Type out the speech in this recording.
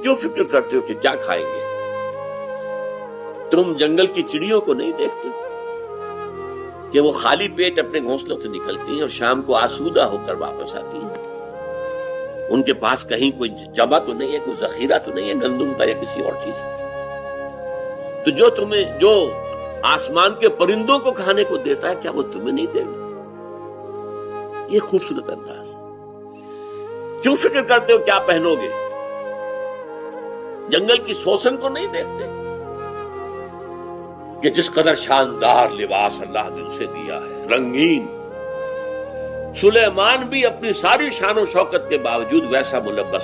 क्यों फिक्र करते हो कि क्या खाएंगे? तुम जंगल की चिड़ियों को नहीं देखते कि वो खाली पेट अपने घोंसलों से निकलती हैं और शाम को आसूदा होकर वापस आती हैं? उनके पास कहीं कोई जमा तो नहीं है, कोई जखीरा तो नहीं है गंदुम का या किसी और चीज का। तो जो आसमान के परिंदों को खाने को देता है, क्या वो तुम्हें नहीं देगा? ये खूबसूरत अंदाज। क्यों फिक्र करते हो क्या पहनोगे? जंगल की शोषण को नहीं देखते कि जिस कदर शानदार लिबास अल्लाह ने उसे दिया है, रंगीन। सुलेमान भी अपनी सारी शान और शौकत के बावजूद वैसा मुलब्बस